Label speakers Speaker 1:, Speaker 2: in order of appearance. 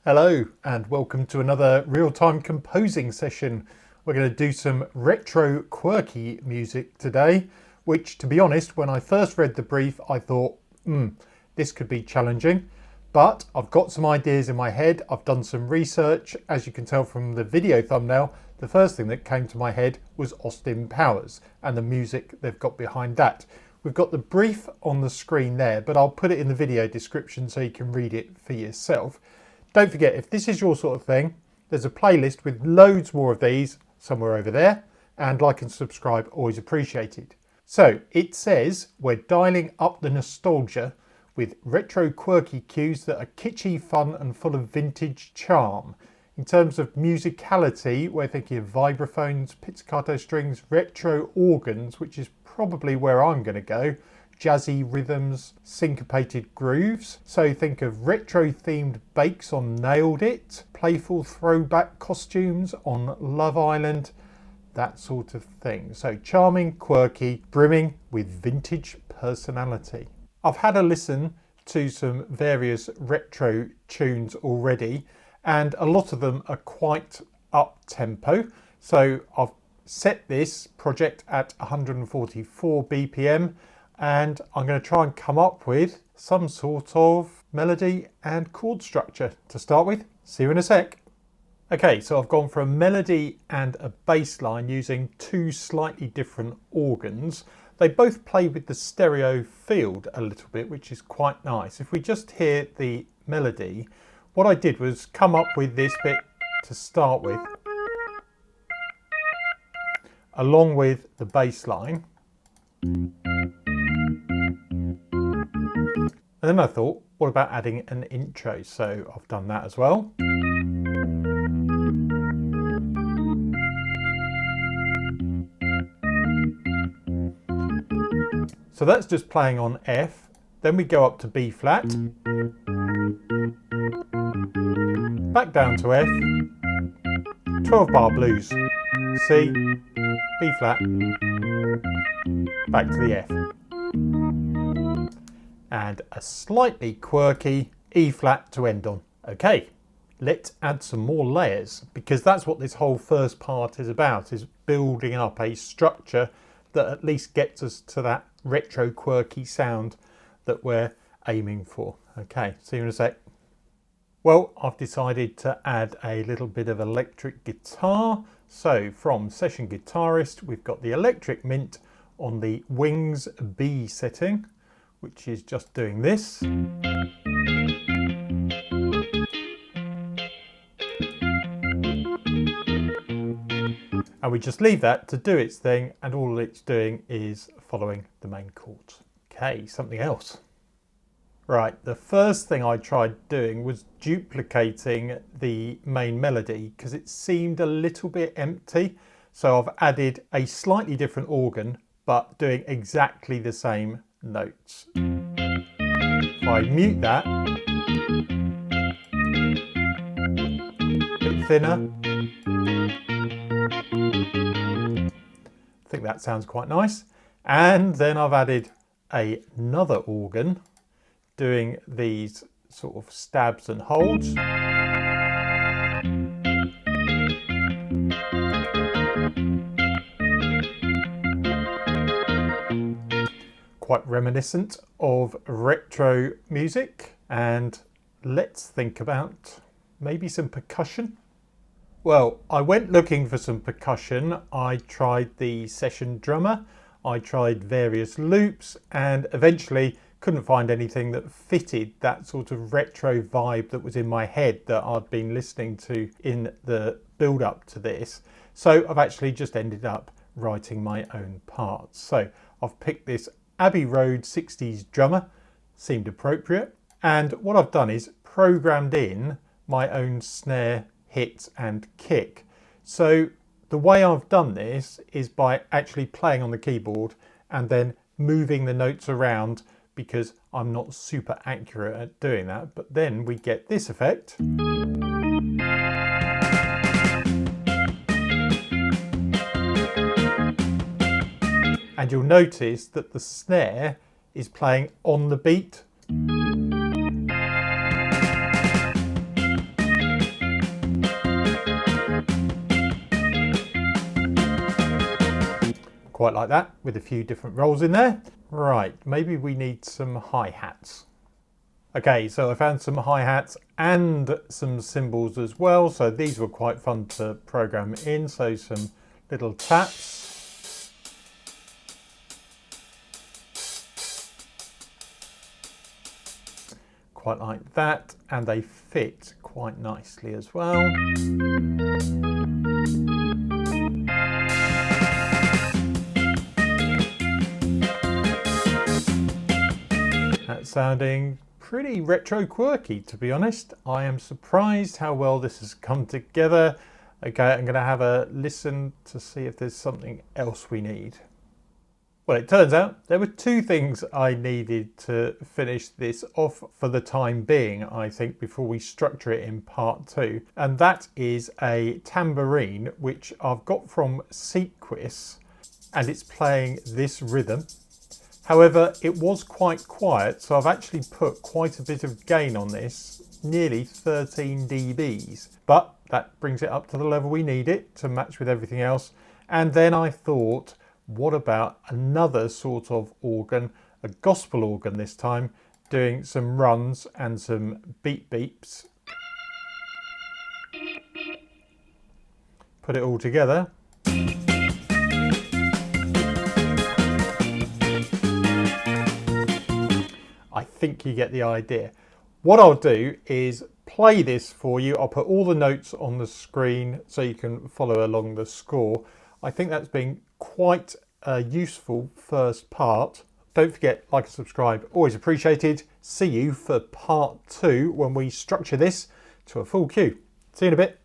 Speaker 1: Hello and welcome to another real-time composing session. We're going to do some retro quirky music today, which to be honest, when I first read the brief, I thought, this could be challenging, but I've got some ideas in my head. I've done some research. As you can tell from the video thumbnail, the first thing that came to my head was Austin Powers and the music they've got behind that. We've got the brief on the screen there, but I'll put it in the video description so you can read it for yourself. Don't forget, if this is your sort of thing, there's a playlist with loads more of these somewhere over there, and like and subscribe, always appreciated. So it says we're dialing up the nostalgia with retro quirky cues that are kitschy, fun and full of vintage charm. In terms of musicality, we're thinking of vibraphones, pizzicato strings, retro organs, which is probably where I'm going to go, jazzy rhythms, syncopated grooves. So think of retro themed bakes on Nailed It, playful throwback costumes on Love Island, that sort of thing. So charming, quirky, brimming with vintage personality. I've had a listen to some various retro tunes already, and a lot of them are quite up tempo. So I've set this project at 144 BPM. And I'm going to try and come up with some sort of melody and chord structure to start with. See you in a sec. Okay, so I've gone for a melody and a bass line using two slightly different organs. They both play with the stereo field a little bit, which is quite nice. If we just hear the melody, what I did was come up with this bit to start with, along with the bass line. And then I thought, what about adding an intro? So I've done that as well. So that's just playing on F. Then we go up to B flat, back down to F, 12 bar blues, C, B flat, back to the F. And a slightly quirky E flat to end on. Okay, let's add some more layers, because that's what this whole first part is about, is building up a structure that at least gets us to that retro quirky sound that we're aiming for. Okay, see you in a sec. Well, I've decided to add a little bit of electric guitar. So from Session Guitarist, we've got the Electric Mint on the Wings B setting, which is just doing this. And we just leave that to do its thing, and all it's doing is following the main chords. Okay, something else. Right, the first thing I tried doing was duplicating the main melody because it seemed a little bit empty. So I've added a slightly different organ, but doing exactly the same notes. If I mute that, a bit thinner, I think that sounds quite nice. And then I've added another organ doing these sort of stabs and holds. Quite reminiscent of retro music. And let's think about maybe some percussion. Well, I went looking for some percussion. I tried the session drummer, I tried various loops, and eventually couldn't find anything that fitted that sort of retro vibe that was in my head that I'd been listening to in the build up to this. So I've actually just ended up writing my own parts. So I've picked this Abbey Road 60s drummer, seemed appropriate. And what I've done is programmed in my own snare, hits and kick. So the way I've done this is by actually playing on the keyboard and then moving the notes around, because I'm not super accurate at doing that. But then we get this effect. And you'll notice that the snare is playing on the beat. Quite like that, with a few different rolls in there. Right, maybe we need some hi-hats. Okay, so I found some hi-hats and some cymbals as well. So these were quite fun to program in. So some little taps. Quite like that. And they fit quite nicely as well. That's sounding pretty retro quirky, to be honest. I am surprised how well this has come together. Okay, I'm going to have a listen to see if there's something else we need. Well, it turns out there were two things I needed to finish this off for the time being, I think, before we structure it in part 2. And that is a tambourine, which I've got from Sequis, and it's playing this rhythm. However, it was quite quiet, so I've actually put quite a bit of gain on this, nearly 13 dBs. But that brings it up to the level we need it to match with everything else. And then I thought, what about another sort of organ, a gospel organ this time, doing some runs and some beep beeps. Put it all together. I think you get the idea. What I'll do is play this for you. I'll put all the notes on the screen so you can follow along the score. I think that's been quite a useful first part. Don't forget, like and subscribe, always appreciated. See you for part 2 when we structure this to a full cue. See you in a bit.